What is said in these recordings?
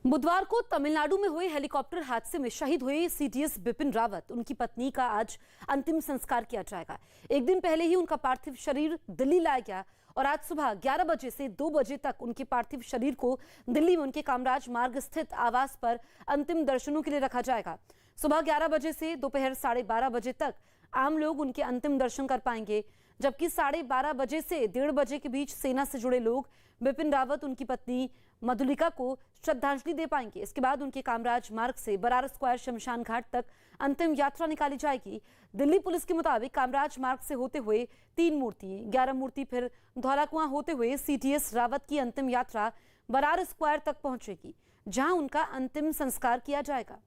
बुधवार को तमिलनाडु में हुए हेलीकॉप्टर हादसे में शहीद हुए सीडीएस बिपिन रावत, उनकी पत्नी का आज अंतिम संस्कार किया जाएगा। एक दिन पहले ही उनका पार्थिव शरीर दिल्ली लाया गया और आज सुबह 11 बजे से 2 बजे तक उनके पार्थिव शरीर को दिल्ली में उनके कामराज मार्ग स्थित आवास पर अंतिम दर्शनों के लिए रखा जाएगा। सुबह 11 बजे से दोपहर 12:30 बजे तक आम लोग उनके अंतिम दर्शन कर पाएंगे, जबकि 12:30 बजे से 1:30 बजे के बीच सेना से जुड़े लोग बिपिन रावत, उनकी पत्नी मधुलिका को श्रद्धांजलि दे पाएंगे। इसके बाद उनके कामराज मार्ग से बरार स्क्वायर शमशान घाट तक अंतिम यात्रा निकाली जाएगी। दिल्ली पुलिस के मुताबिक कामराज मार्ग से होते हुए 3 मूर्ति, 11 मूर्ति, फिर धौलाकुआं होते हुए सीडीएस रावत की अंतिम यात्रा बरार स्क्वायर तक पहुंचेगी, जहां उनका अंतिम संस्कार किया जाएगा।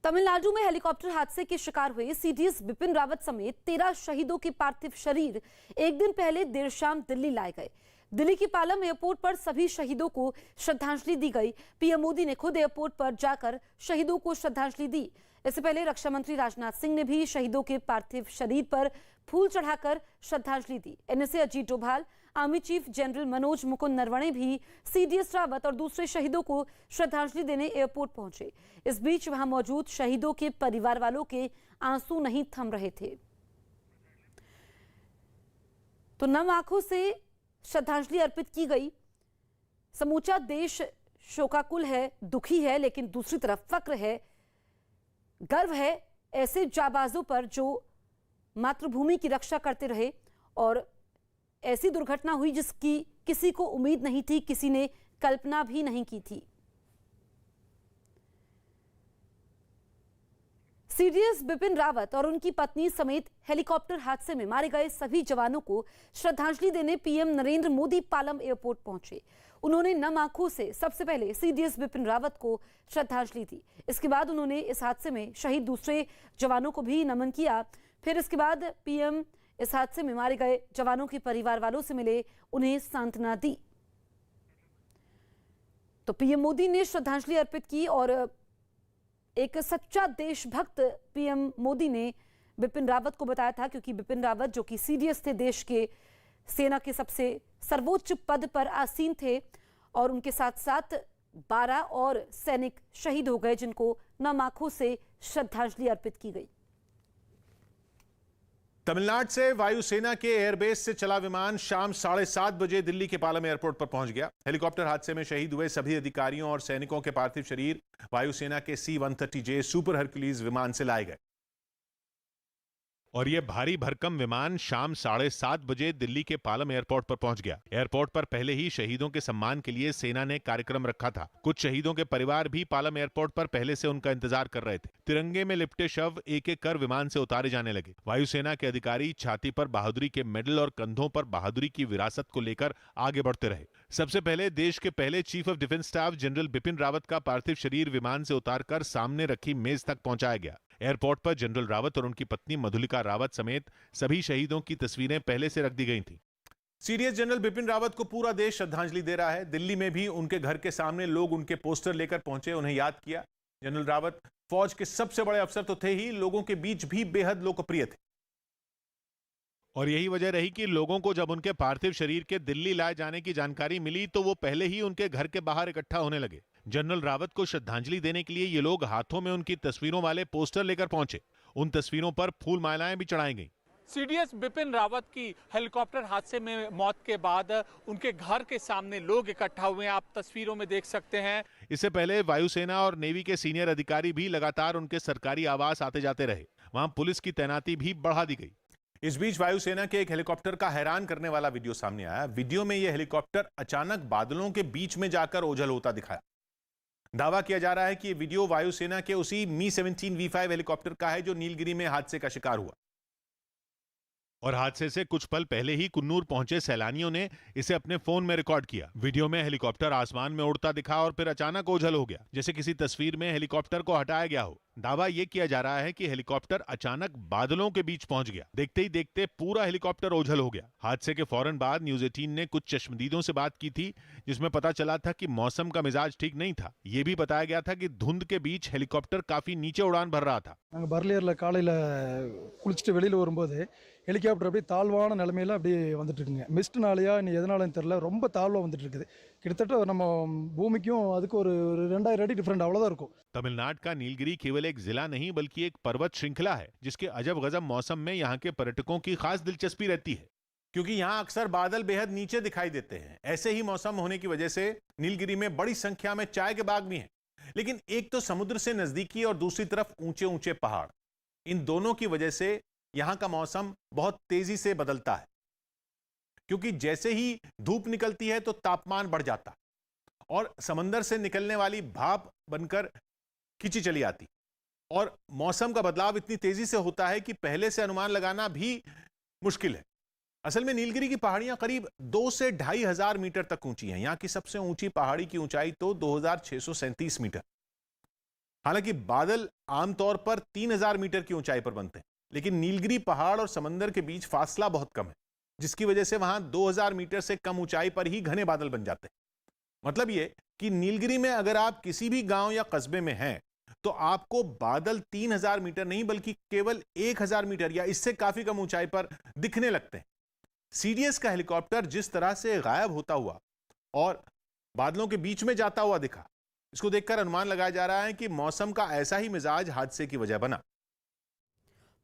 तमिलनाडु में हेलीकॉप्टर हादसे के शिकार हुए सीडीएस बिपिन रावत समेत 13 शहीदों के पार्थिव शरीर एक दिन पहले देर शाम दिल्ली लाए गए। दिल्ली की पालम एयरपोर्ट पर सभी शहीदों को श्रद्धांजलि दी गई। पीएम मोदी ने खुद एयरपोर्ट पर जाकर शहीदों को श्रद्धांजलि दी। इससे पहले रक्षा मंत्री राजनाथ सिंह ने भी शहीदों के पार्थिव शरीर पर फूल चढ़ाकर श्रद्धांजलि दी। NSA Ajit Doval, army chief general Manoj Mukund Naravane भी सीडीएस रावत और दूसरे शहीदों को श्रद्धांजलि देने एयरपोर्ट पहुंचे। इस बीच वहां मौजूद शहीदों के परिवार वालों के आंसू नहीं थम रहे थे, तो नम आंखों से श्रद्धांजलि अर्पित की गई। समूचा देश शोकाकुल है, दुखी है, लेकिन दूसरी तरफ फक्र है, गर्व है ऐसे जाबाजों पर जो मातृभूमि की रक्षा करते रहे। और ऐसी दुर्घटना हुई जिसकी किसी को उम्मीद नहीं थी, किसी ने कल्पना भी नहीं की थी। सीडीएस बिपिन रावत और उनकी पत्नी समेत हेलीकॉप्टर हादसे में मारे गए सभी जवानों को श्रद्धांजलि देने पीएम नरेंद्र मोदी पालम एयरपोर्ट पहुंचे। उन्होंने नम आंखों से सबसे पहले सीडीएस बिपिन रावत को श्रद्धांजलि दी। इसके बाद उन्होंने इस हादसे में शहीद दूसरे जवानों को भी नमन किया। फिर इसके बाद पीएम इस हादसे में मारे गए जवानों के परिवार वालों से मिले, उन्हें सांत्वना दी। तो पीएम मोदी ने श्रद्धांजलि अर्पित की और एक सच्चा देशभक्त पीएम मोदी ने बिपिन रावत को बताया था, क्योंकि बिपिन रावत जो कि सीडीएस थे, देश के सेना के सबसे सर्वोच्च पद पर आसीन थे, और उनके साथ साथ 12 और सैनिक शहीद हो गए, जिनको नम आंखों से श्रद्धांजलि अर्पित की गई। तमिलनाडु से वायुसेना के एयरबेस से चला विमान शाम 7:30 बजे दिल्ली के पालम एयरपोर्ट पर पहुंच गया। हेलीकॉप्टर हादसे में शहीद हुए सभी अधिकारियों और सैनिकों के पार्थिव शरीर वायुसेना के C-130J सुपर हरक्यूलीज विमान से लाए गए और यह भारी भरकम विमान शाम 7:30 बजे दिल्ली के पालम एयरपोर्ट पर पहुंच गया। एयरपोर्ट पर पहले ही शहीदों के सम्मान के लिए सेना ने कार्यक्रम रखा था। कुछ शहीदों के परिवार भी पालम एयरपोर्ट पर पहले से उनका इंतजार कर रहे थे। तिरंगे में लिपटे शव एक एक कर विमान से उतारे जाने लगे। वायुसेना के अधिकारी छाती पर बहादुरी के मेडल और कंधों पर बहादुरी की विरासत को लेकर आगे बढ़ते रहे। सबसे पहले देश के पहले chief of defence staff general Bipin Rawat का पार्थिव शरीर विमान से उतारकर सामने रखी मेज तक पहुंचाया गया। एयरपोर्ट पर जनरल रावत और उनकी पत्नी मधुलिका रावत समेत सभी शहीदों की तस्वीरें पहले से रख दी गई थीं। सीडीएस जनरल बिपिन रावत को पूरा देश श्रद्धांजलि दे रहा है। दिल्ली में भी उनके घर के सामने लोग उनके पोस्टर लेकर पहुंचे, उन्हें याद किया। जनरल रावत फौज के सबसे बड़े अफसर तो थे ही, लोगों के बीच भी बेहद लोकप्रिय थे। और यही वजह रही कि लोगों को जब उनके पार्थिव शरीर के दिल्ली लाए जाने की जानकारी मिली तो वो पहले ही उनके घर के बाहर इकट्ठा होने लगे। जनरल रावत को श्रद्धांजलि देने के लिए ये लोग हाथों में उनकी तस्वीरों वाले पोस्टर लेकर पहुंचे। उन तस्वीरों पर फूल मालाएं भी चढ़ाई गईं। सीडीएस बिपिन रावत की हेलीकॉप्टर हादसे में मौत के बाद उनके घर के सामने लोग इकट्ठा हुए हैं, आप तस्वीरों में देख सकते हैं। इससे पहले वायुसेना और नेवी के सीनियर अधिकारी भी लगातार उनके सरकारी आवास आते जाते रहे। वहां पुलिस की तैनाती भी बढ़ा दी गई। इस बीच वायुसेना के एक हेलीकॉप्टर का हैरान करने वाला वीडियो सामने आया। वीडियो में यह हेलीकॉप्टर अचानक बादलों के बीच में जाकर ओझल होता दिखाया। दावा किया जा रहा है कि यह वीडियो वायुसेना के उसी Mi-17 V5 हेलीकॉप्टर का है जो नीलगिरी में हादसे का शिकार हुआ। और हादसे से कुछ पल पहले ही कुन्नूर पहुंचे सैलानियों ने इसे अपने फोन में रिकॉर्ड किया। वीडियो में हेलीकॉप्टर आसमान में उड़ता दिखा और फिर अचानक ओझल हो गया, जैसे किसी तस्वीर में हेलीकॉप्टर को हटाया गया हो। दावा ये किया जा रहा है कि हेलीकॉप्टर अचानक बादलों के बीच पहुंच गया। देखते ही देखते पूरा हेलीकॉप्टर ओझल हो गया। हादसे के फौरन बाद न्यूज 18 ने कुछ चश्मदीदों से बात की थी, जिसमें पता चला था कि मौसम का मिजाज ठीक नहीं था। ये भी बताया गया था कि धुंध के बीच हेलीकॉप्टर काफी नीचे उड़ान भर रहा था। நாங்கள் பர்லியரில் காலையில் குளிச்சுட்டு வெளியில் வரும்போது ஹெலிகாப்டர் அப்படியே தாழ்வான நிலைமையில் அப்படியே வந்துட்டு இருக்குங்க. மிஸ்ட்னாலையா இனி எதனாலன்னு தெரியல, ரொம்ப தாழ்வாக வந்துட்டு இருக்குது. கிட்டத்தட்ட நம்ம பூமிக்கும் அதுக்கு ஒரு 2000 அடி டிஃப்ரெண்ட் அவ்வளோதான் இருக்கும். तमिलनाडु का नीलगिरी केवल एक जिला नहीं बल्कि एक पर्वत श्रृंखला है, जिसके अजब गजब मौसम में यहाँ के पर्यटकों की खास दिलचस्पी रहती है, क्योंकि यहाँ अक्सर बादल बेहद नीचे दिखाई देते हैं। ऐसे ही मौसम होने की वजह से नीलगिरी में बड़ी संख्या में चाय के बाग भी हैं। लेकिन एक तो समुद्र से नजदीकी और दूसरी तरफ ऊंचे ऊंचे पहाड़, इन दोनों की वजह से यहां का मौसम बहुत तेजी से बदलता है, क्योंकि जैसे ही धूप निकलती है तो तापमान बढ़ जाता है और समंदर से निकलने वाली भाप बनकर खींची चली आती, और मौसम का बदलाव इतनी तेजी से होता है कि पहले से अनुमान लगाना भी मुश्किल है। असल में नीलगिरी की पहाड़ियां करीब 2 से 2500 मीटर तक ऊंची हैं। यहां की सबसे ऊंची पहाड़ी की ऊंचाई तो 2637 मीटर। हालांकि बादल आमतौर पर 3000 मीटर की ऊंचाई पर बनते हैं, लेकिन नीलगिरी पहाड़ और समंदर के बीच फासला बहुत कम है, जिसकी वजह से वहां 2000 मीटर से कम ऊंचाई पर ही घने बादल बन जाते हैं। मतलब यह कि नीलगिरी में अगर आप किसी भी गांव या कस्बे में हैं तो आपको बादल 3000 मीटर नहीं बल्कि केवल 1000 मीटर या इससे काफी कम ऊंचाई पर दिखने लगते हैं। सीडीएस का हेलीकॉप्टर जिस तरह से गायब होता हुआ और बादलों के बीच में जाता हुआ दिखा, इसको देखकर अनुमान लगाया जा रहा है कि मौसम का ऐसा ही मिजाज हादसे की वजह बना।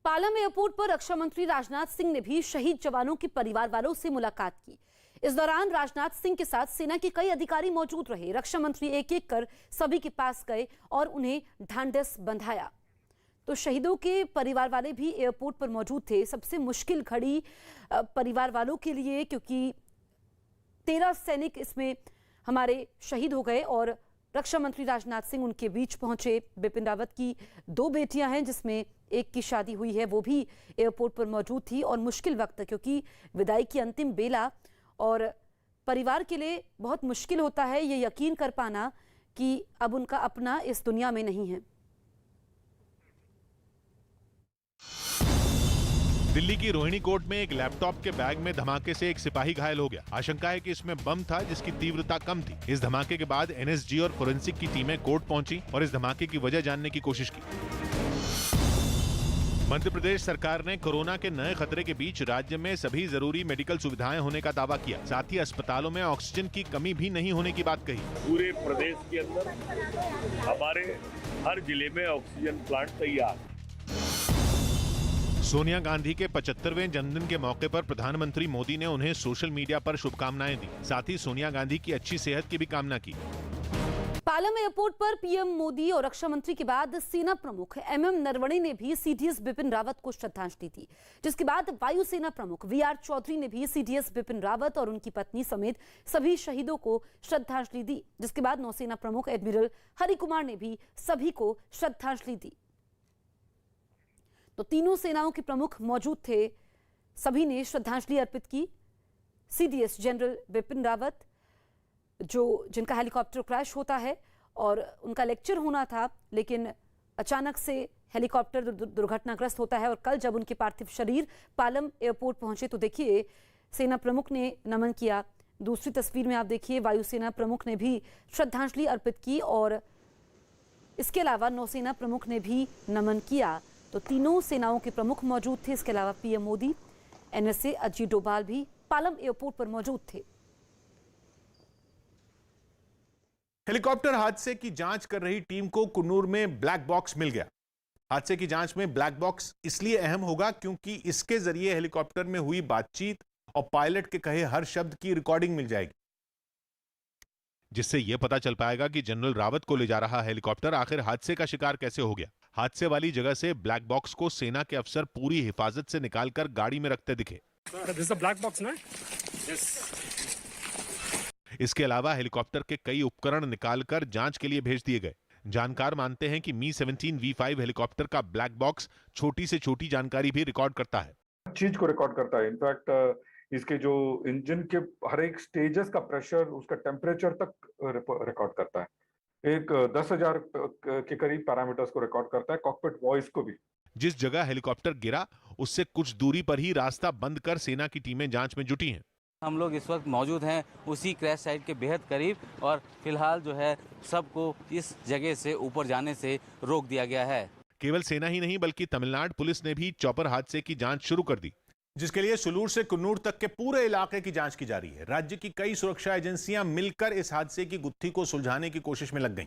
पालम एयरपोर्ट पर रक्षा मंत्री राजनाथ सिंह ने भी शहीद जवानों के परिवार वालों से मुलाकात की। इस दौरान राजनाथ सिंह के साथ सेना के कई अधिकारी मौजूद रहे। रक्षा मंत्री एक एक कर सभी के पास गए और उन्हें ढांढस बंधाया। तो शहीदों के परिवार वाले भी एयरपोर्ट पर मौजूद थे। सबसे मुश्किल घड़ी परिवार वालों के लिए, क्योंकि 13 सैनिक इसमें हमारे शहीद हो गए और रक्षा मंत्री राजनाथ सिंह उनके बीच पहुंचे। बिपिन रावत की 2 बेटियां हैं, जिसमें एक की शादी हुई है, वो भी एयरपोर्ट पर मौजूद थी। और मुश्किल वक्त, क्योंकि विदाई की अंतिम बेला और परिवार के लिए बहुत मुश्किल होता है ये यकीन कर पाना कि अब उनका अपना इस दुनिया में नहीं है। दिल्ली की रोहिणी कोर्ट में एक लैपटॉप के बैग में धमाके से एक सिपाही घायल हो गया। आशंका है कि इसमें बम था, जिसकी तीव्रता कम थी। इस धमाके के बाद एनएसजी और फोरेंसिक की टीमें कोर्ट पहुंची और इस धमाके की वजह जानने की कोशिश की। मध्य प्रदेश सरकार ने कोरोना के नए खतरे के बीच राज्य में सभी जरूरी मेडिकल सुविधाएं होने का दावा किया। साथ ही अस्पतालों में ऑक्सीजन की कमी भी नहीं होने की बात कही। पूरे प्रदेश के अंदर हमारे हर जिले में ऑक्सीजन प्लांट तैयार। सोनिया गांधी के 75वें जन्मदिन के मौके पर प्रधानमंत्री मोदी ने उन्हें सोशल मीडिया पर शुभकामनाएं दी। साथ ही सोनिया गांधी की अच्छी सेहत की भी कामना की। पालम एयरपोर्ट पर पीएम मोदी और रक्षा मंत्री के बाद सेना प्रमुख एमएम नरवणे ने भी सीडीएस बिपिन रावत को श्रद्धांजलि दी, जिसके बाद वायुसेना प्रमुख वीआर चौधरी ने भी सीडीएस बिपिन रावत और उनकी पत्नी समेत सभी शहीदों को श्रद्धांजलि दी। जिसके बाद नौसेना प्रमुख एडमिरल हरि कुमार ने भी सभी को श्रद्धांजलि दी। तो तीनों सेनाओं के प्रमुख मौजूद थे, सभी ने श्रद्धांजलि अर्पित की। सीडीएस जनरल बिपिन रावत, जिनका हेलीकॉप्टर क्रैश होता है और उनका लेक्चर होना था, लेकिन अचानक से हेलीकॉप्टर दुर्घटनाग्रस्त होता है और कल जब उनके पार्थिव शरीर पालम एयरपोर्ट पहुंचे तो देखिए सेना प्रमुख ने नमन किया। दूसरी तस्वीर में आप देखिए वायुसेना प्रमुख ने भी श्रद्धांजलि अर्पित की और इसके अलावा नौसेना प्रमुख ने भी नमन किया। तो तीनों सेनाओं के प्रमुख मौजूद थे। इसके अलावा पीएम मोदी, एनएसए अजीत डोभाल भी पालम एयरपोर्ट पर मौजूद थे। हेलीकॉप्टर हादसे की जांच कर रही टीम को कुन्नूर में ब्लैक बॉक्स मिल गया। हादसे की जांच में ब्लैक बॉक्स इसलिए अहम होगा क्योंकि इसके जरिए हेलीकॉप्टर में हुई बातचीत और पायलट के कहे हर शब्द की रिकॉर्डिंग मिल जाएगी, जिससे यह पता चल पाएगा कि जनरल रावत को ले जा रहा हेलीकॉप्टर आखिर हादसे का शिकार कैसे हो गया। हादसे वाली जगह से ब्लैक बॉक्स को सेना के अफसर पूरी हिफाजत से निकालकर गाड़ी में रखते दिखे। इसके अलावा हेलीकॉप्टर के कई उपकरण निकालकर जांच के लिए भेज दिए गए। जानकार मानते हैं कि मी-17 V5 हेलीकॉप्टर का ब्लैक बॉक्स छोटी से छोटी जानकारी भी रिकॉर्ड करता है। चीज को रिकॉर्ड करता है। इनफैक्ट इसके जो इंजन के हर एक स्टेजेस का प्रेशर, उसका टेम्परेचर तक रिकॉर्ड करता है। एक 10,000 के करीब पैरामीटर्स को रिकॉर्ड करता है, कॉकपिट वॉइस को भी। जिस जगह हेलीकॉप्टर गिरा उससे कुछ दूरी पर ही रास्ता बंद कर सेना की टीमें जांच में जुटी हैं। हम लोग इस वक्त मौजूद हैं उसी क्रैश साइट के बेहद करीब और फिलहाल जो है सबको इस जगह से ऊपर जाने से रोक दिया गया है। केवल सेना ही नहीं बल्कि तमिलनाडु पुलिस ने भी चॉपर हादसे की जांच शुरू कर दी, जिसके लिए सुलूर से कुन्नूर तक के पूरे इलाके की जांच की जा रही है। राज्य की कई सुरक्षा एजेंसियां मिलकर इस हादसे की गुत्थी को सुलझाने की कोशिश में लग गईं,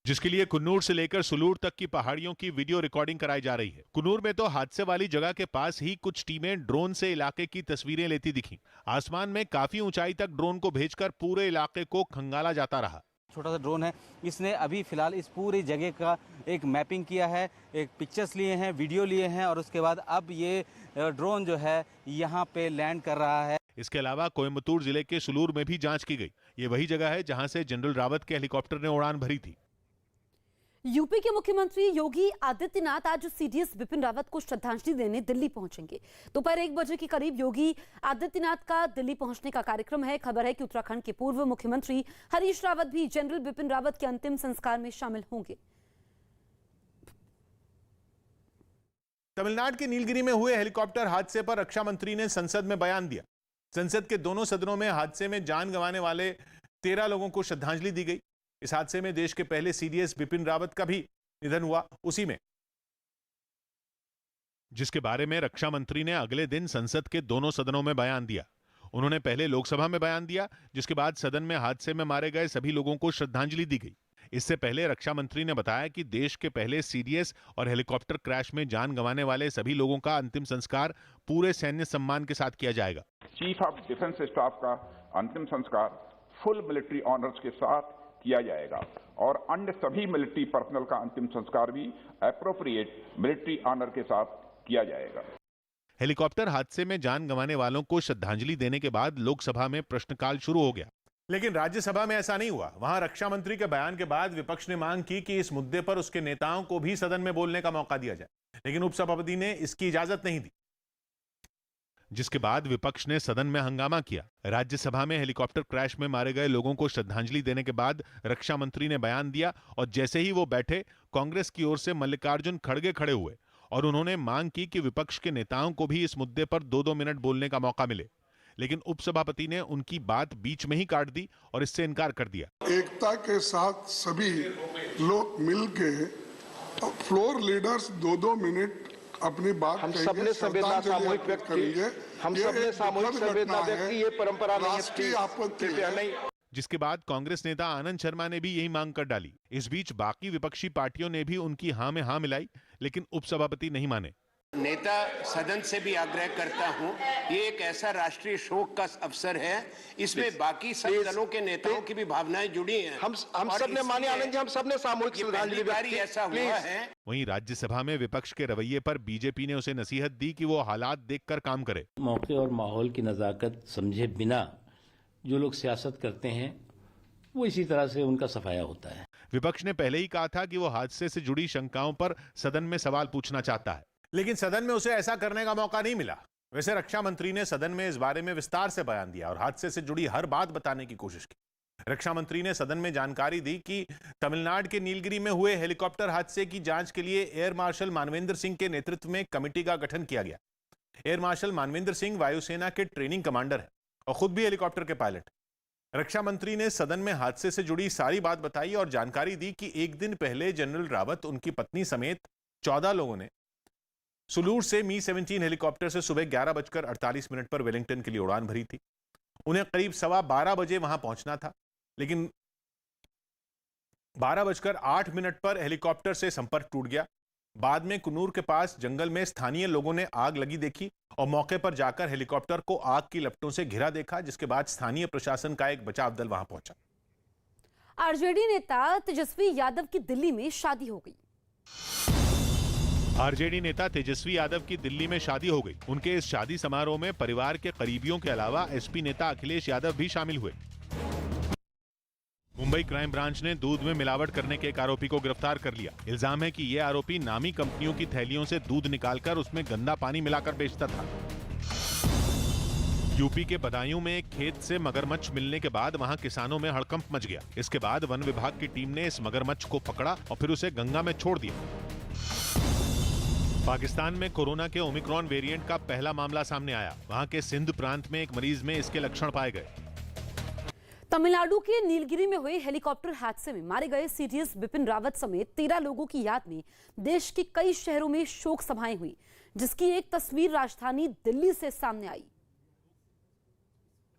जिसके लिए कुन्नूर से लेकर सुलूर तक की पहाड़ियों की वीडियो रिकॉर्डिंग कराई जा रही है। कुन्नूर में तो हादसे वाली जगह के पास ही कुछ टीमें ड्रोन से इलाके की तस्वीरें लेती दिखीं। आसमान में काफी ऊंचाई तक ड्रोन को भेजकर पूरे इलाके को खंगाला जाता रहा। छोटा सा ड्रोन है, इसने अभी फिलहाल इस पूरी जगह का एक मैपिंग किया है, एक पिक्चर्स लिए हैं, वीडियो लिए हैं और उसके बाद अब ये ड्रोन जो है यहाँ पे लैंड कर रहा है। इसके अलावा कोयम्बतूर जिले के सुलूर में भी जांच की गई। ये वही जगह है जहां से जनरल रावत के हेलीकॉप्टर ने उड़ान भरी थी। यूपी के मुख्यमंत्री योगी आदित्यनाथ आज सीडीएस बिपिन रावत को श्रद्धांजलि देने दिल्ली पहुंचेंगे। दोपहर 1 बजे के करीब योगी आदित्यनाथ का दिल्ली पहुंचने का कार्यक्रम है। खबर है कि उत्तराखंड के पूर्व मुख्यमंत्री हरीश रावत भी जनरल बिपिन रावत के अंतिम संस्कार में शामिल होंगे। तमिलनाडु के नीलगिरी में हुए हेलीकॉप्टर हादसे पर रक्षा मंत्री ने संसद में बयान दिया। संसद के दोनों सदनों में हादसे में जान गंवाने वाले 13 लोगों को श्रद्धांजलि दी गई। इस हादसे में देश के पहले सीडीएस बिपिन रावत का भी निधन हुआ उसी में, जिसके बारे में रक्षा मंत्री ने अगले दिन संसद के दोनों सदनों में बयान दिया। उन्होंने पहले लोकसभा में बयान दिया, जिसके बाद सदन में हादसे में मारे गए सभी लोगों को श्रद्धांजलि दी गई। इससे पहले रक्षा मंत्री ने बताया कि देश के पहले सीडीएस और हेलीकॉप्टर क्रैश में जान गंवाने वाले सभी लोगों का अंतिम संस्कार पूरे सैन्य सम्मान के साथ किया जाएगा। चीफ ऑफ डिफेंस स्टाफ का अंतिम संस्कार फुल मिलिट्री ऑनर्स के साथ किया जाएगा और अन्य सभी मिलिट्री पर्सनल का अंतिम संस्कार भी एप्रोप्रिएट मिलिट्री ऑनर के साथ किया जाएगा। हेलीकॉप्टर हादसे में जान गंवाने वालों को श्रद्धांजलि देने के बाद लोकसभा में प्रश्नकाल शुरू हो गया, लेकिन राज्यसभा में ऐसा नहीं हुआ। वहां रक्षा मंत्री के बयान के बाद विपक्ष ने मांग की कि इस मुद्दे पर उसके नेताओं को भी सदन में बोलने का मौका दिया जाए, लेकिन उपसभापति ने इसकी इजाजत नहीं दी, जिसके बाद विपक्ष ने सदन में हंगामा किया। राज्यसभा में हेलीकॉप्टर क्रैश में मारे गए लोगों को श्रद्धांजलि देने के बाद रक्षा मंत्री ने बयान दिया और जैसे ही वो बैठे, कांग्रेस की ओर से मल्लिकार्जुन खड़गे खड़े हुए और उन्होंने मांग की कि विपक्ष के नेताओं को भी इस मुद्दे पर 2-2 मिनट बोलने का मौका मिले, लेकिन उपसभापति ने उनकी बात बीच में ही काट दी और इससे इनकार कर दिया। एकता के साथ सभी लोग मिलके फ्लोर लीडर्स 2-2 मिनट अपनी बात हम सबने संवेदना सामूहिक व्यक्त की, हम सबने सामूहिक संवेदना व्यक्त की। ये परंपरा नहीं, जिसके बाद कांग्रेस नेता आनंद शर्मा ने भी यही मांग कर डाली। इस बीच बाकी विपक्षी पार्टियों ने भी उनकी हां में हां मिलाई, लेकिन उपसभापति नहीं माने। नेता सदन से भी आग्रह करता हूं, ये एक ऐसा राष्ट्रीय शोक का अवसर है, इसमें बाकी सब दलों के नेताओं की भी भावनाएं जुड़ी हैं। हम सबने माने आनंद जी, हम सबने सामूहिक श्रद्धांजलि व्यक्त की। ऐसा हुआ है। वहीं राज्यसभा में विपक्ष के रवैये पर बीजेपी ने उसे नसीहत दी कि वो हालात देखकर काम करे। मौके और माहौल की नजाकत समझे बिना जो लोग सियासत करते हैं वो इसी तरह से उनका सफाया होता है। विपक्ष ने पहले ही कहा था कि वो हादसे से जुड़ी शंकाओं पर सदन में सवाल पूछना चाहता है, लेकिन सदन में उसे ऐसा करने का मौका नहीं मिला। वैसे रक्षा मंत्री ने सदन में इस बारे में विस्तार से बयान दिया और हादसे से जुड़ी हर बात बताने की कोशिश की। रक्षा मंत्री ने सदन में जानकारी दी कि तमिलनाडु के नीलगिरी में हुए हेलीकॉप्टर हादसे की जांच के लिए एयर मार्शल मानवेंद्र सिंह के नेतृत्व में कमेटी का गठन किया गया। एयर मार्शल मानवेंद्र सिंह वायुसेना के ट्रेनिंग कमांडर है और खुद भी हेलीकॉप्टर के पायलट। रक्षा मंत्री ने सदन में हादसे से जुड़ी सारी बात बताई और जानकारी दी कि एक दिन पहले जनरल रावत, उनकी पत्नी समेत 14 लोगों ने सुलूर से मी-17 हेलीकॉप्टर से सुबह 11:48 पर वेलिंगटन के लिए उड़ान भरी थी। उन्हें करीब 12:15 बजे वहां पहुंचना था, लेकिन 12:08 पर हेलीकॉप्टर से संपर्क टूट गया। बाद में कुन्नूर के पास जंगल में स्थानीय लोगों ने आग लगी देखी और मौके पर जाकर हेलीकॉप्टर को आग की लपटों से घिरा देखा, जिसके बाद स्थानीय प्रशासन का एक बचाव दल वहां पहुंचा। आरजेडी नेता तेजस्वी यादव की दिल्ली में शादी हो गई। आरजेडी नेता तेजस्वी यादव की दिल्ली में शादी हो गई। उनके इस शादी समारोह में परिवार के करीबियों के अलावा एसपी नेता अखिलेश यादव भी शामिल हुए। मुंबई क्राइम ब्रांच ने दूध में मिलावट करने के एक आरोपी को गिरफ्तार कर लिया। इल्जाम है कि यह आरोपी नामी कंपनियों की थैलियों से दूध निकालकर उसमें गंदा पानी मिलाकर बेचता था। यूपी के बदायूं में एक खेत से मगरमच्छ मिलने के बाद वहां किसानों में हड़कंप मच गया। इसके बाद वन विभाग की टीम ने इस मगरमच्छ को पकड़ा और फिर उसे गंगा में छोड़ दिया। पाकिस्तान में कोरोना के ओमिक्रॉन वेरिएंट का पहला मामला सामने आया। वहां के सिंध प्रांत में एक मरीज में इसके लक्षण पाए गए। तमिलनाडु के नीलगिरी में हुए हेलीकॉप्टर हादसे में मारे गए सीडीएस बिपिन रावत समेत 13 लोगों की याद में देश के कई शहरों में शोक सभाएं हुई, जिसकी एक तस्वीर राजधानी दिल्ली से सामने आई,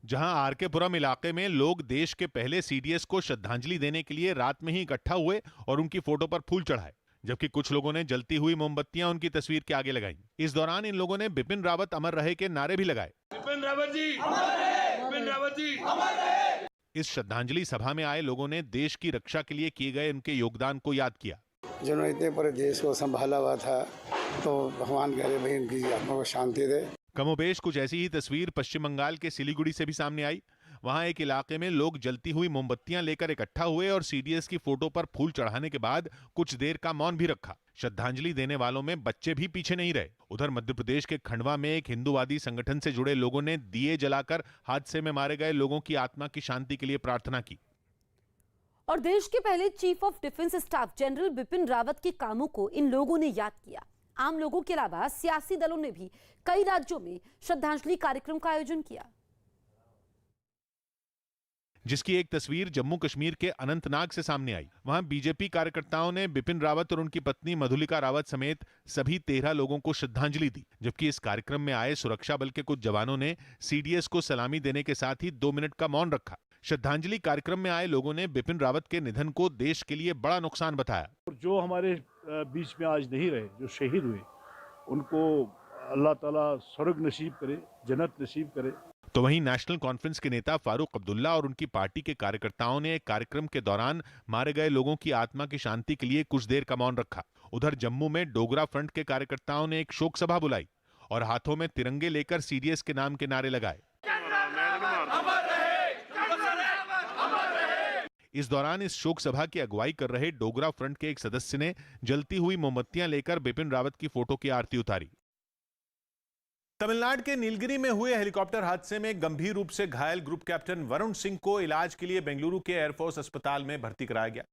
जहां आरकेपुरम इलाके में लोग देश के पहले सीडीएस को श्रद्धांजलि देने के लिए रात में ही इकट्ठा हुए और उनकी फोटो पर फूल चढ़ाए, जबकि कुछ लोगों ने जलती हुई मोमबत्तियां उनकी तस्वीर के आगे लगाई। इस दौरान इन लोगों ने बिपिन रावत अमर रहे के नारे भी लगाए। बिपिन रावत जी अमर रहे, बिपिन रावत जी अमर रहे। इस श्रद्धांजलि सभा में आए लोगों ने देश की रक्षा के लिए किए गए उनके योगदान को याद किया। जिन्होंने इतने बड़े देश को संभाला हुआ था, तो भगवान करे भाई इनकी आत्मा को शांति दे। कमोबेश कुछ ऐसी ही तस्वीर पश्चिम बंगाल के सिलीगुड़ी से भी सामने आई। वहां एक इलाके में लोग जलती हुई मोमबत्तियां लेकर इकट्ठा हुए और सीडीएस की फोटो पर फूल चढ़ाने के बाद कुछ देर का मौन भी रखा। श्रद्धांजलि देने वालों में बच्चे भी पीछे नहीं रहे। उधर मध्य प्रदेश के खंडवा में एक हिंदूवादी संगठन से जुड़े लोगों ने दिए जलाकर हादसे में मारे गए लोगों की आत्मा की शांति के लिए प्रार्थना की। और देश के पहले chief of defence staff general Bipin Rawat के कामों को इन लोगों ने याद किया। आम लोगों के अलावा सियासी दलों ने भी कई राज्यों में श्रद्धांजलि कार्यक्रम का आयोजन किया, जिसकी एक तस्वीर जम्मू कश्मीर के अनंतनाग से सामने आई। वहां बीजेपी कार्यकर्ताओं ने बिपिन रावत और उनकी पत्नी मधुलिका रावत समेत सभी 13 लोगों को श्रद्धांजलि दी, जबकि इस कार्यक्रम में आए सुरक्षा बल के कुछ जवानों ने सीडीएस को सलामी देने के साथ ही 2 मिनट का मौन रखा। श्रद्धांजलि कार्यक्रम में आए लोगों ने बिपिन रावत के निधन को देश के लिए बड़ा नुकसान बताया। जो हमारे बीच में आज नहीं रहे, जो शहीद हुए, उनको अल्लाह ताला स्वर्ग नसीब करे, जन्नत नसीब करे। तो वहीं नेशनल कॉन्फ्रेंस के नेता फारूक अब्दुल्ला और उनकी पार्टी के कार्यकर्ताओं ने कार्यक्रम के दौरान मारे गए लोगों की आत्मा की शांति के लिए कुछ देर का मौन रखा। उधर जम्मू में डोगरा फ्रंट के कार्यकर्ताओं ने एक शोक सभा बुलाई और हाथों में तिरंगे लेकर सीडीएस के नाम के नारे लगाए। इस दौरान इस शोक सभा की अगुवाई कर रहे डोगरा फ्रंट के एक सदस्य ने जलती हुई मोमबत्तियां लेकर बिपिन रावत की फोटो की आरती उतारी। तमिलनाडु के नीलगिरी में हुए हेलीकॉप्टर हादसे में गंभीर रूप से घायल ग्रुप कैप्टन वरुण सिंह को इलाज के लिए बेंगलुरु के एयरफोर्स अस्पताल में भर्ती कराया गया।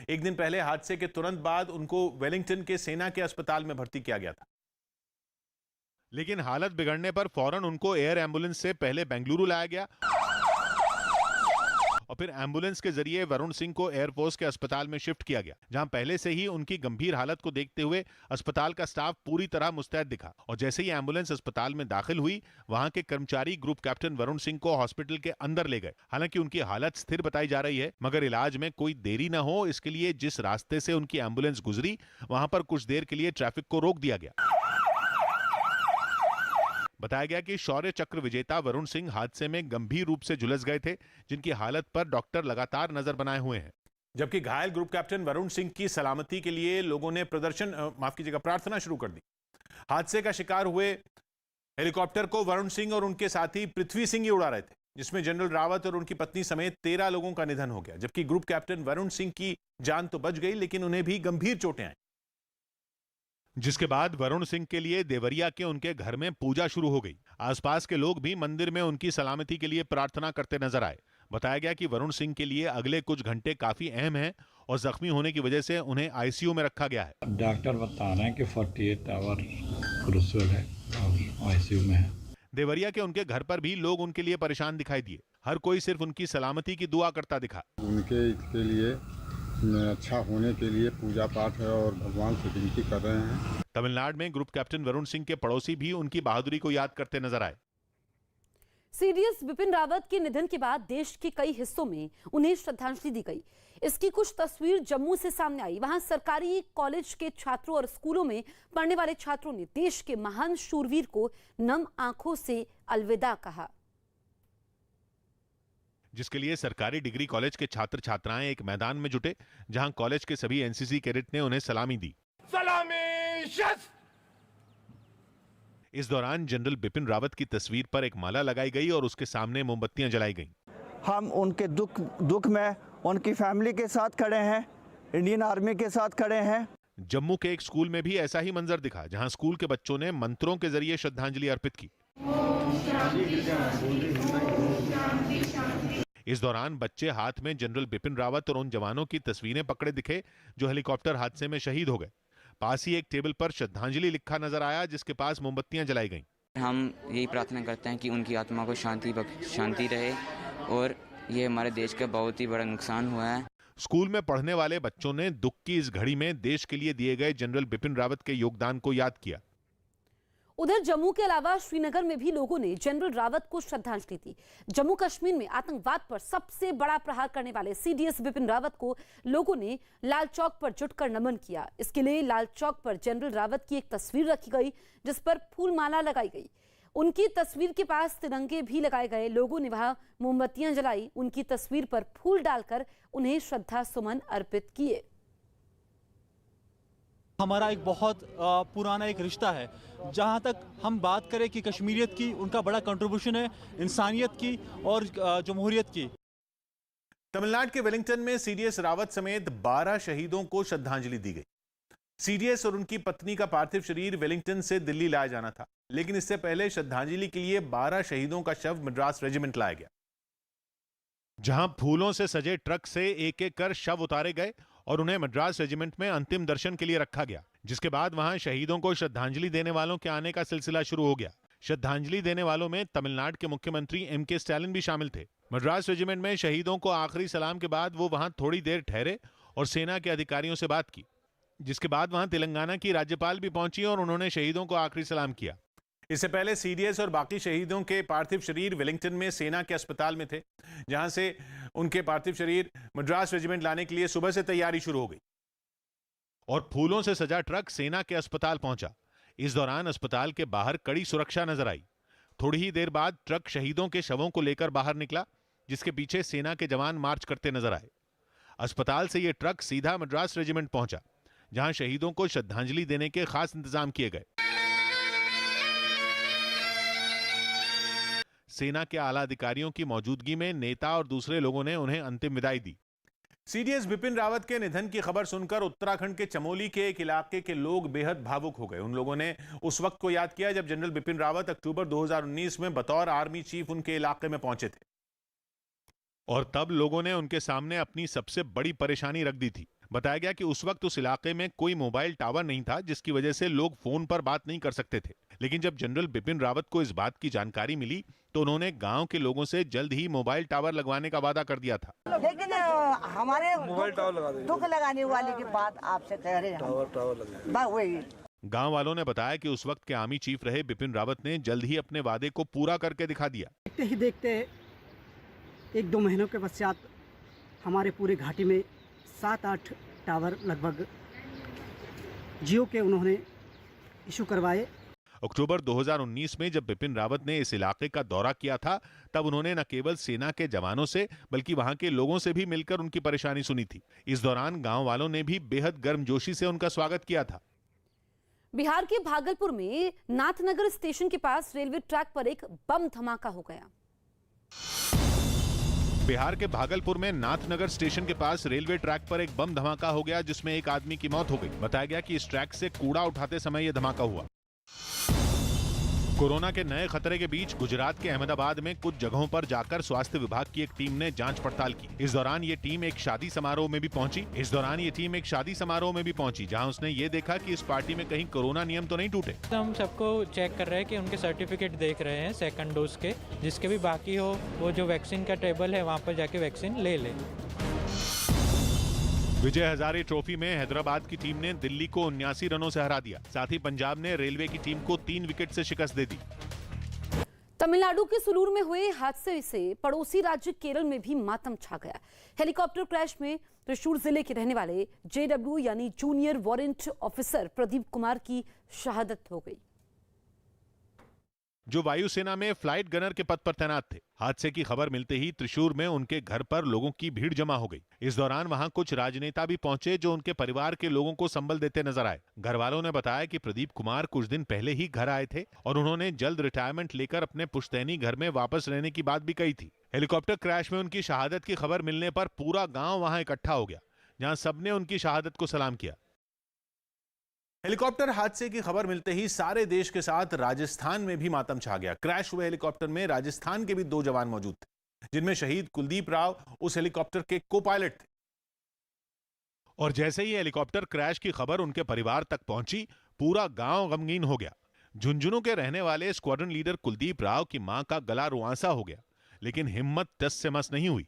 एक दिन पहले हादसे के तुरंत बाद उनको वेलिंगटन के सेना के अस्पताल में भर्ती किया गया था, लेकिन हालत बिगड़ने पर फौरन उनको एयर एम्बुलेंस से पहले बेंगलुरु लाया गया और फिर एम्बुलेंस के जरिए वरुण सिंह को एयरफोर्स के अस्पताल में शिफ्ट किया गया, जहां पहले से ही उनकी गंभीर हालत को देखते हुए अस्पताल का स्टाफ पूरी तरह मुस्तैद दिखा। और जैसे ही एम्बुलेंस अस्पताल में दाखिल हुई, वहां के कर्मचारी ग्रुप कैप्टन वरुण सिंह को हॉस्पिटल के अंदर ले गए। हालांकि उनकी हालत स्थिर बताई जा रही है, मगर इलाज में कोई देरी न हो इसके लिए जिस रास्ते से उनकी एम्बुलेंस गुजरी, वहां पर कुछ देर के लिए ट्रैफिक को रोक दिया गया। बताया गया कि शौर्य चक्र विजेता वरुण सिंह हादसे में गंभीर रूप से झुलस गए थे, जिनकी हालत पर डॉक्टर लगातार नजर बनाए हुए हैं। जबकि घायल ग्रुप कैप्टन वरुण सिंह की सलामती के लिए लोगों ने प्रार्थना शुरू कर दी। हादसे का शिकार हुए हेलीकॉप्टर को वरुण सिंह और उनके साथी पृथ्वी सिंह ही उड़ा रहे थे, जिसमें जनरल रावत और उनकी पत्नी समेत 13 लोगों का निधन हो गया। जबकि ग्रुप कैप्टन वरुण सिंह की जान तो बच गई, लेकिन उन्हें भी गंभीर चोटें आई, जिसके बाद वरुण सिंह के लिए देवरिया के उनके घर में पूजा शुरू हो गई। आसपास के लोग भी मंदिर में उनकी सलामती के लिए प्रार्थना करते नजर आए। बताया गया कि वरुण सिंह के लिए अगले कुछ घंटे काफी अहम हैं और जख्मी होने की वजह से उन्हें आईसीयू में रखा गया है। डॉक्टर बता रहे हैं कि 48 आवर क्रूशियल है और आईसीयू में है। देवरिया के उनके घर पर भी लोग उनके लिए परेशान दिखाई दिए। हर कोई सिर्फ उनकी सलामती की दुआ करता दिखा। उनके इसके लिए अच्छा होने के लिए पूजा पाठ है और भगवान से विनती कर रहे हैं। तमिलनाडु में ग्रुप कैप्टन वरुण सिंह के पड़ोसी भी उनकी बहादुरी को याद करते नजर आए। सीडीएस बिपिन रावत के निधन के बाद देश के कई हिस्सों में उन्हें श्रद्धांजलि दी गई। इसकी कुछ तस्वीर जम्मू से सामने आई। वहां सरकारी कॉलेज के छात्रों और स्कूलों में पढ़ने वाले छात्रों ने देश के महान शूरवीर को नम आंखों से अलविदा कहा, जिसके लिए सरकारी डिग्री कॉलेज के छात्र छात्राएं एक मैदान में जुटे, जहां कॉलेज के सभी एनसीसी कैडेट ने उन्हें सलामी दी। सलामी शस! इस दौरान जनरल बिपिन रावत की तस्वीर पर एक माला लगाई गई और उसके सामने मोमबत्तियां जलाई गईं। हम उनके दुख में उनकी फैमिली के साथ खड़े हैं, इंडियन आर्मी के साथ खड़े हैं। जम्मू के एक स्कूल में भी ऐसा ही मंजर दिखा, जहां स्कूल के बच्चों ने मंत्रों के जरिए श्रद्धांजलि अर्पित की। इस दौरान बच्चे हाथ में जनरल बिपिन रावत और उन जवानों की तस्वीरें पकड़े दिखे जो हेलीकॉप्टर हादसे में शहीद हो गए। पास ही एक टेबल पर श्रद्धांजलि लिखा नजर आया जिसके पास मोमबत्तियां जलाई गईं। हम यही प्रार्थना करते हैं कि उनकी आत्मा को शांति रहे और ये हमारे देश का बहुत ही बड़ा नुकसान हुआ है। स्कूल में पढ़ने वाले बच्चों ने दुख की इस घड़ी में देश के लिए दिए गए जनरल बिपिन रावत के योगदान को याद किया। उधर जम्मू के अलावा श्रीनगर में भी लोगों ने जनरल रावत को श्रद्धांजलि दी। जम्मू कश्मीर में आतंकवाद पर सबसे बड़ा प्रहार करने वाले सीडीएस बिपिन रावत को लोगों ने लाल चौक पर जुटकर नमन किया। इसके लिए लाल चौक पर जनरल रावत की एक तस्वीर रखी गई जिस पर फूलमाला लगाई गई। उनकी तस्वीर के पास तिरंगे भी लगाए गए। लोगों ने वहां मोमबत्तियां जलाई, उनकी तस्वीर पर फूल डालकर उन्हें श्रद्धा सुमन अर्पित किए। हमारा एक बहुत पुराना एक रिश्ता है। जहां तक हम बात करें कि कश्मीरियत की, उनका बड़ा कंट्रीब्यूशन है इंसानियत की और जमहूरियत की। तमिलनाडु के वेलिंगटन में सीडीएस रावत समेत 12 शहीदों को श्रद्धांजलि दी गई। सीडीएस और उनकी पत्नी का पार्थिव शरीर वेलिंगटन से दिल्ली लाया जाना था, लेकिन इससे पहले श्रद्धांजलि के लिए 12 शहीदों का शव मद्रास रेजिमेंट लाया गया, जहां फूलों से सजे ट्रक से एक एक कर शव उतारे गए और उन्हें मद्रास रेजिमेंट में अंतिम दर्शन के लिए रखा गया। जिसके बाद वहां शहीदों को श्रद्धांजलि देने वालों के आने का सिलसिला शुरू हो गया। श्रद्धांजलि देने वालों में तमिलनाडु के मुख्यमंत्री एम.के. स्टालिन भी शामिल थे। मद्रास रेजिमेंट में शहीदों को आखिरी सलाम के बाद वो वहां थोड़ी देर ठहरे और सेना के अधिकारियों से बात की। जिसके बाद वहां तेलंगाना की राज्यपाल भी पहुंची और उन्होंने शहीदों को आखिरी सलाम किया। इससे पहले सीडीएस और बाकी शहीदों के पार्थिव शरीर वेलिंगटन में सेना के अस्पताल में थे, जहां से उनके पार्थिव शरीर मद्रास रेजिमेंट लाने के लिए सुबह से तैयारी शुरू हो गई और फूलों से सजा ट्रक सेना के अस्पताल पहुंचा। इस दौरान अस्पताल के बाहर कड़ी सुरक्षा नजर आई। थोड़ी ही देर बाद ट्रक शहीदों के शवों को लेकर बाहर निकला, जिसके पीछे सेना के जवान मार्च करते नजर आए। अस्पताल से यह ट्रक सीधा मद्रास रेजिमेंट पहुंचा, जहां शहीदों को श्रद्धांजलि देने के खास इंतजाम किए गए। सेना के आला अधिकारियों की मौजूदगी में नेता और दूसरे लोगों ने उन्हें अंतिम विदाई दी। सीडीएस बिपिन रावत के निधन की खबर सुनकर उत्तराखंड के चमोली के एक इलाके के लोग बेहद भावुक हो गए। उन लोगों ने उस वक्त को याद किया जब जनरल बिपिन रावत अक्टूबर 2019 में बतौर आर्मी चीफ उनके इलाके में पहुंचे थे और तब लोगों ने उनके सामने अपनी सबसे बड़ी परेशानी रख दी थी। बताया गया कि उस वक्त उस इलाके में कोई मोबाइल टावर नहीं था, जिसकी वजह से लोग फोन पर बात नहीं कर सकते थे। लेकिन जब जनरल बिपिन रावत को इस बात की जानकारी मिली तो उन्होंने गांव के लोगों से जल्द ही मोबाइल टावर लगवाने का वादा कर दिया था। लेकिन हमारे मोबाइल टावर दुख लगाने वाले की बात आपसे कह रहे हैं। गांव वालों ने बताया कि उस वक्त के आर्मी चीफ रहे बिपिन रावत ने जल्द ही अपने वादे को पूरा करके दिखा दिया। देखते ही देखते 1-2 महीनों के पश्चात हमारे पूरे घाटी में 7-8 टावर लगभग जियो के उन्होंने इशू करवाए। अक्टूबर 2019 में जब बिपिन रावत ने इस इलाके का दौरा किया था, तब उन्होंने न केवल सेना के जवानों से बल्कि वहां के लोगों से भी मिलकर उनकी परेशानी सुनी थी। इस दौरान गांव वालों ने भी बेहद गर्मजोशी से उनका स्वागत किया था। बिहार के भागलपुर में नाथनगर स्टेशन के पास रेलवे ट्रैक पर एक बम धमाका हो गया। बिहार के भागलपुर में नाथनगर स्टेशन के पास रेलवे ट्रैक पर एक बम धमाका हो गया, जिसमें एक आदमी की मौत हो गई। बताया गया कि इस ट्रैक से कूड़ा उठाते समय यह धमाका हुआ। कोरोना के नए खतरे के बीच गुजरात के अहमदाबाद में कुछ जगहों पर जाकर स्वास्थ्य विभाग की एक टीम ने जांच पड़ताल की। इस दौरान ये टीम एक शादी समारोह में भी पहुंची। जहां उसने ये देखा कि इस पार्टी में कहीं कोरोना नियम तो नहीं टूटे। हम सबको चेक कर रहे हैं कि उनके सर्टिफिकेट देख रहे हैं सेकंड डोज के, जिसके भी बाकी हो वो जो वैक्सीन का टेबल है वहाँ पर जाके वैक्सीन ले ले। विजय हजारे ट्रॉफी में हैदराबाद की टीम ने दिल्ली को 79 रनों से हरा दिया। साथ ही पंजाब ने रेलवे की टीम को 3 विकेट से शिकस्त दे दी। तमिलनाडु के सुलूर में हुए हादसे से पड़ोसी राज्य केरल में भी मातम छा गया। हेलीकॉप्टर क्रैश में त्रिशूर जिले के रहने वाले JW यानी junior warrant officer Pradeep Kumar की शहादत हो गई, जो वायुसेना में फ्लाइट गनर के पद पर तैनात थे। हादसे की खबर मिलते ही त्रिशूर में उनके घर पर लोगों की भीड़ जमा हो गई। इस दौरान वहां कुछ राजनेता भी पहुंचे जो उनके परिवार के लोगों को संबल देते नजर आए। घर वालों ने बताया कि प्रदीप कुमार कुछ दिन पहले ही घर आए थे और उन्होंने जल्द रिटायरमेंट लेकर अपने पुश्तैनी घर में वापस रहने की बात भी कही थी। हेलीकॉप्टर क्रैश में उनकी शहादत की खबर मिलने पर पूरा गाँव वहां इकट्ठा हो गया, जहाँ सबने उनकी शहादत को सलाम किया। हेलीकॉप्टर हादसे की खबर मिलते ही सारे देश के साथ राजस्थान में भी मातम छा गया। क्रैश हुए हेलीकॉप्टर में राजस्थान के भी 2 जवान मौजूद थे, जिनमें शहीद कुलदीप राव उस हेलीकॉप्टर के को पायलट थे। और जैसे ही हेलीकॉप्टर क्रैश की खबर उनके परिवार तक पहुंची, पूरा गांव गमगीन हो गया। झुंझुनू के रहने वाले स्क्वाड्रन लीडर कुलदीप राव की मां का गला रुआंसा हो गया, लेकिन हिम्मत टस से मस नहीं हुई।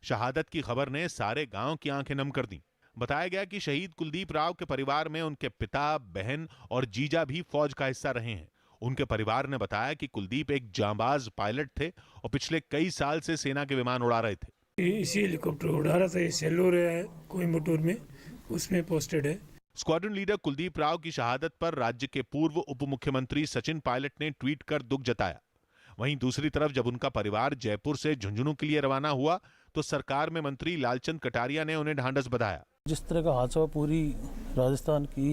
शहादत की खबर ने सारे गांव की आंखें नम कर दी। बताया गया कि शहीद कुलदीप राव के परिवार में उनके पिता, बहन और जीजा भी फौज का हिस्सा रहे हैं। उनके परिवार ने बताया कि कुलदीप एक जांबाज पायलट थे और पिछले कई साल से सेना के विमान उड़ा रहे थे। इसी हेलीकॉप्टर उड़ा रहा था, सेल्लोर है कोयम्बटूर में, उसमें पोस्टेड है। स्क्वाड्रन लीडर कुलदीप राव की शहादत पर राज्य के पूर्व उप मुख्यमंत्री सचिन पायलट ने ट्वीट कर दुख जताया। वहीं दूसरी तरफ जब उनका परिवार जयपुर से झुंझुनू के लिए रवाना हुआ तो सरकार में मंत्री लालचंद कटारिया ने उन्हें ढांढस बधाया। जिस तरह का हादसा पूरी राजस्थान की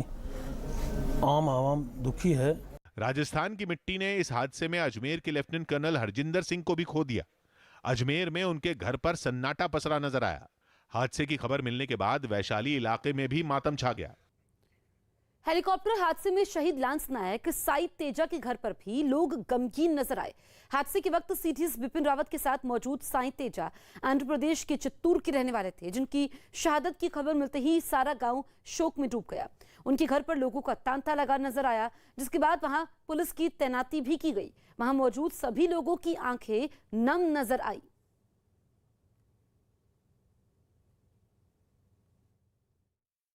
आम आवाम दुखी है। राजस्थान की मिट्टी ने इस हादसे में अजमेर के लेफ्टिनेंट कर्नल हरजिंदर सिंह को भी खो दिया। अजमेर में उनके घर पर सन्नाटा पसरा नजर आया। हादसे की खबर मिलने के बाद वैशाली इलाके में भी मातम छा गया। हेलीकॉप्टर हादसे में शहीद लांस नायक साई तेजा के घर पर भी लोग गमगीन नजर आए। हादसे के वक्त सीडीएस बिपिन रावत के साथ मौजूद साई तेजा आंध्र प्रदेश के चित्तूर के रहने वाले थे, जिनकी शहादत की खबर मिलते ही सारा गांव शोक में डूब गया। उनके घर पर लोगों का तांता लगा नजर आया, जिसके बाद वहां पुलिस की तैनाती भी की गई। वहां मौजूद सभी लोगों की आंखें नम नजर आई।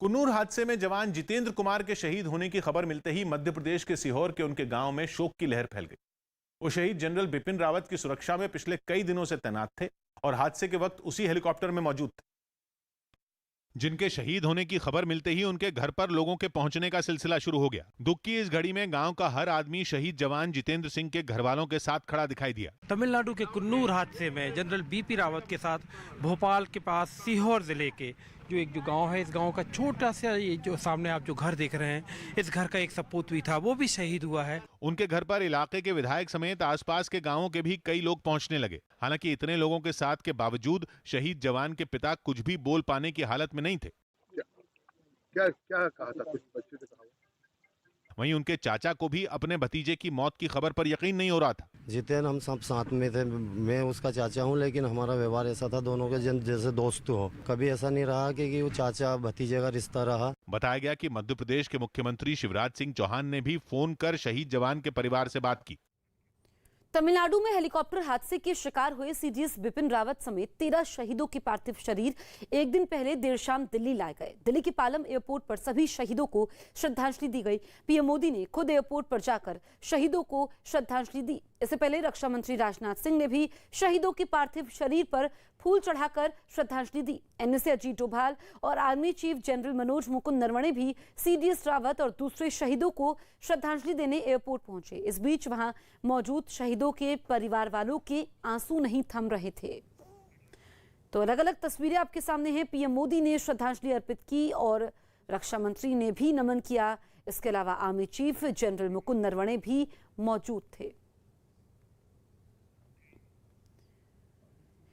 कुन्नूर हादसे में जवान जितेंद्र कुमार के शहीद होने की खबर मिलते ही मध्य प्रदेश के सीहोर के उनके गांव में शोक की लहर फैल गई। वो शहीद जनरल बिपिन रावत की सुरक्षा में पिछले कई दिनों से तैनात थे और हादसे के वक्त उसी हेलीकॉप्टर में मौजूद थे। जिनके शहीद होने की खबर मिलते ही उनके घर पर लोगों के पहुंचने का सिलसिला शुरू हो गया। दुख की इस घड़ी में गांव का हर आदमी शहीद जवान जितेंद्र सिंह के घर वालों के साथ खड़ा दिखाई दिया। तमिलनाडु के कुन्नूर हादसे में जनरल बीपी रावत के साथ भोपाल के पास सीहोर जिले के जो गांव है, इस गांव का छोटा सा ये जो सामने आप जो घर देख रहे हैं, इस घर का एक सपूत भी था, वो भी शहीद हुआ है। उनके घर पर इलाके के विधायक समेत आसपास के गांवों के भी कई लोग पहुंचने लगे। हालांकि इतने लोगों के साथ के बावजूद शहीद जवान के पिता कुछ भी बोल पाने की हालत में नहीं थे। क्या कहा था, कुछ बच्चे ने कहा। वहीं उनके चाचा को भी अपने भतीजे की मौत की खबर पर यकीन नहीं हो रहा था। जितेन हम सब साथ में थे, मैं उसका चाचा हूं, लेकिन हमारा व्यवहार ऐसा था दोनों के जैसे दोस्त हो। कभी ऐसा नहीं रहा कि वो चाचा भतीजे का रिश्ता रहा। बताया गया कि मध्य प्रदेश के मुख्यमंत्री शिवराज सिंह चौहान ने भी फोन कर शहीद जवान के परिवार से बात की। तमिलनाडु में हेलीकॉप्टर हादसे के शिकार हुए सीडीएस बिपिन रावत समेत 13 शहीदों के पार्थिव शरीर एक दिन पहले देर शाम दिल्ली लाए गए। दिल्ली के पालम एयरपोर्ट पर सभी शहीदों को श्रद्धांजलि दी गई। पीएम मोदी ने खुद एयरपोर्ट पर जाकर शहीदों को श्रद्धांजलि दी। इससे पहले रक्षा मंत्री राजनाथ सिंह ने भी शहीदों के पार्थिव शरीर पर फूल चढ़ाकर श्रद्धांजलि दी। एनएसए अजीत डोभाल और army chief general Manoj Mukund Naravane भी सीडीएस रावत और दूसरे शहीदों को श्रद्धांजलि देने एयरपोर्ट पहुंचे। इस बीच वहां मौजूद शहीदों के परिवार वालों के आंसू नहीं थम रहे थे। तो अलग अलग तस्वीरें आपके सामने हैं। पीएम मोदी ने श्रद्धांजलि अर्पित की और रक्षा मंत्री ने भी नमन किया। इसके अलावा army chief general Mukund Naravane भी मौजूद थे।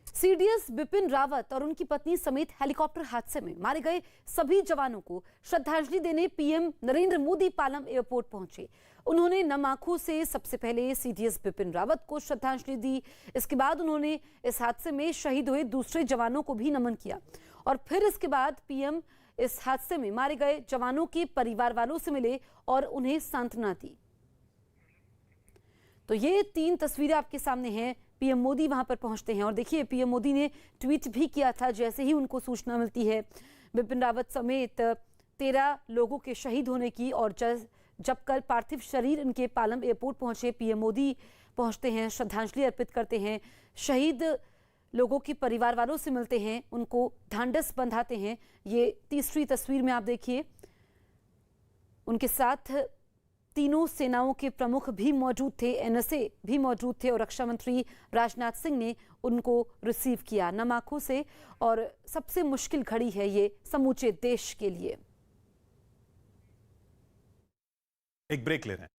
सीडीएस बिपिन रावत और उनकी पत्नी समेत हेलीकॉप्टर हादसे में मारे गए सभी जवानों को श्रद्धांजलि देने पीएम नरेंद्र मोदी पालम एयरपोर्ट पहुंचे। उन्होंने नम आंखों से सबसे पहले सीडीएस बिपिन रावत को श्रद्धांजलि दी। इसके बाद उन्होंने इस हादसे में शहीद हुए दूसरे जवानों को भी नमन किया और फिर इसके बाद पीएम इस हादसे में मारे गए जवानों के परिवार वालों से मिले और उन्हें सांत्वना दी। तो ये 3 तस्वीरें आपके सामने हैं। पीएम मोदी वहां पर पहुंचते हैं और देखिए पीएम मोदी ने ट्वीट भी किया था जैसे ही उनको सूचना मिलती है बिपिन रावत समेत 13 लोगों के शहीद होने की। और जब कल पार्थिव शरीर इनके पालम एयरपोर्ट पहुंचे, पीएम मोदी पहुंचते हैं, श्रद्धांजलि अर्पित करते हैं, शहीद लोगों के परिवार वालों से मिलते हैं, उनको ढांढस बंधाते हैं। ये तीसरी तस्वीर में आप देखिए उनके साथ तीनों सेनाओं के प्रमुख भी मौजूद थे, एनएसए भी मौजूद थे और रक्षा मंत्री राजनाथ सिंह ने उनको रिसीव किया नम आंखों से। और सबसे मुश्किल घड़ी है ये समूचे देश के लिए। एक ब्रेक ले रहे हैं।